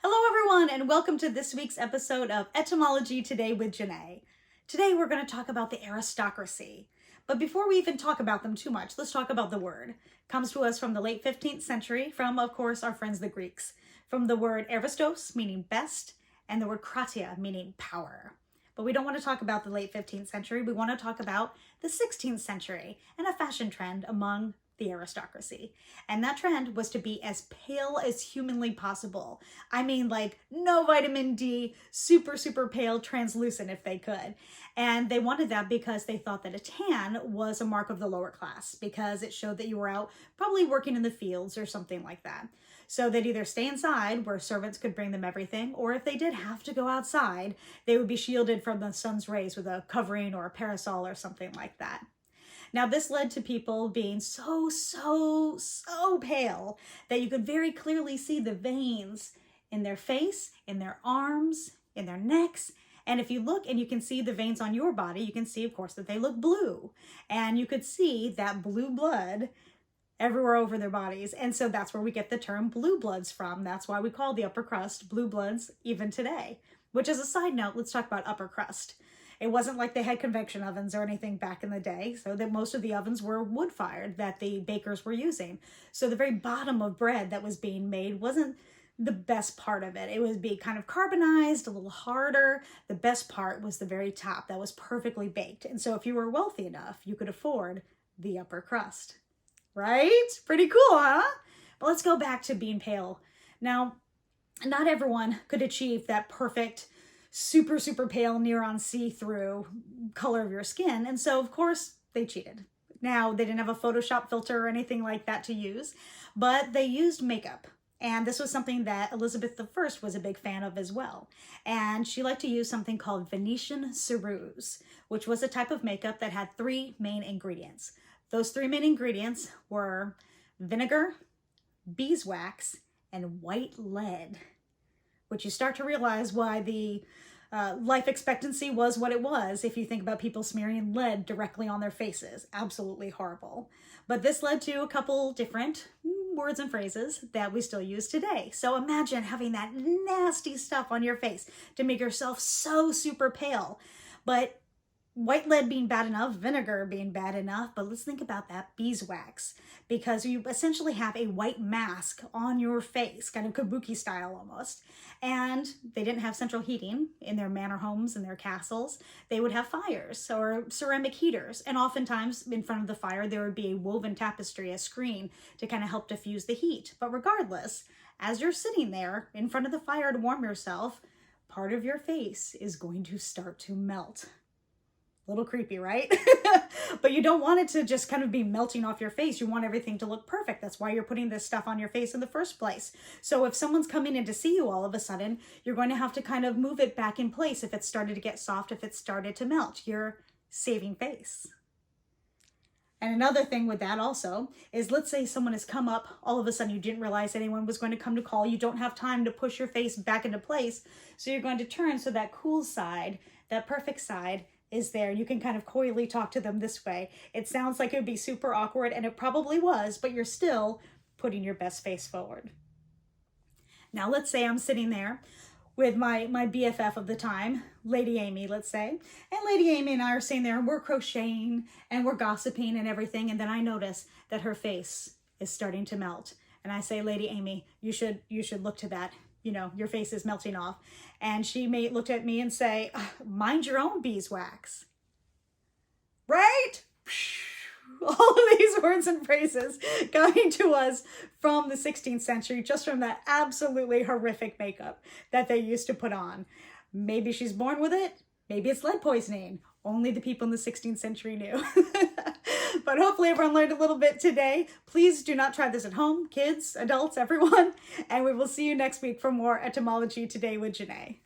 Hello everyone and welcome to this week's episode of Etymology Today with Jennae. Today we're going to talk about the aristocracy. But before we even talk about them too much, let's talk about the word. It comes to us from the late 15th century from, of course, our friends the Greeks. From the word aristos, meaning best, and the word kratia, meaning power. But we don't want to talk about the late 15th century. We want to talk about the 16th century and a fashion trend among the aristocracy. And that trend was to be as pale as humanly possible. I mean, like no vitamin D, super pale, translucent if they could. And they wanted that because they thought that a tan was a mark of the lower class because it showed that you were out probably working in the fields or something like that. So they'd either stay inside where servants could bring them everything, or if they did have to go outside, they would be shielded from the sun's rays with a covering or a parasol or something like that. Now, this led to people being so pale that you could very clearly see the veins in their face, in their arms, in their necks. And if you look and you can see the veins on your body, you can see, of course, that they look blue. And you could see that blue blood everywhere over their bodies. And so that's where we get the term blue bloods from. That's why we call the upper crust blue bloods even today. Which, as a side note, let's talk about upper crust. It wasn't like they had convection ovens or anything back in the day, so that most of the ovens were wood-fired that the bakers were using. So the very bottom of bread that was being made wasn't the best part of it. It would be kind of carbonized, a little harder. The best part was the very top that was perfectly baked. And so if you were wealthy enough, you could afford the upper crust. Right? Pretty cool, huh? But let's go back to being pale. Now, not everyone could achieve that perfect super pale, near on see-through color of your skin. And so, of course, they cheated. Now, they didn't have a Photoshop filter or anything like that to use, but they used makeup. And this was something that Elizabeth I was a big fan of as well. And she liked to use something called Venetian ceruse, which was a type of makeup that had three main ingredients. Those three main ingredients were vinegar, beeswax, and white lead. Which you start to realize why the life expectancy was what it was if you think about people smearing lead directly on their faces. Absolutely horrible. But this led to a couple different words and phrases that we still use today. So imagine having that nasty stuff on your face to make yourself so super pale. But white lead being bad enough, vinegar being bad enough, but let's think about that beeswax, because you essentially have a white mask on your face, kind of kabuki style almost. And they didn't have central heating in their manor homes and their castles. They would have fires or ceramic heaters. And oftentimes in front of the fire, there would be a woven tapestry, a screen to kind of help diffuse the heat. But regardless, as you're sitting there in front of the fire to warm yourself, part of your face is going to start to melt. A little creepy, right? But you don't want it to just kind of be melting off your face. You want everything to look perfect. That's why you're putting this stuff on your face in the first place. So if someone's coming in to see you all of a sudden, you're going to have to kind of move it back in place if it started to get soft, if it started to melt. You're saving face. And another thing with that also is, let's say someone has come up, all of a sudden you didn't realize anyone was going to come to call. You don't have time to push your face back into place. So you're going to turn so that cool side, that perfect side, is there. You can kind of coyly talk to them this way. It sounds like it would be super awkward, and it probably was, but you're still putting your best face forward. Now, let's say I'm sitting there with my BFF of the time, Lady Amy, let's say, and Lady Amy and I are sitting there and we're crocheting and we're gossiping and everything, and then I notice that her face is starting to melt. And I say, Lady Amy, you should look to that. You know, your face is melting off. And she may look at me and say, mind your own beeswax. Right? All of these words and phrases coming to us from the 16th century, just from that absolutely horrific makeup that they used to put on. Maybe she's born with it. Maybe it's lead poisoning. Only the people in the 16th century knew. But hopefully everyone learned a little bit today. Please do not try this at home, kids, adults, everyone. And we will see you next week for more Etymology Today with Jennae.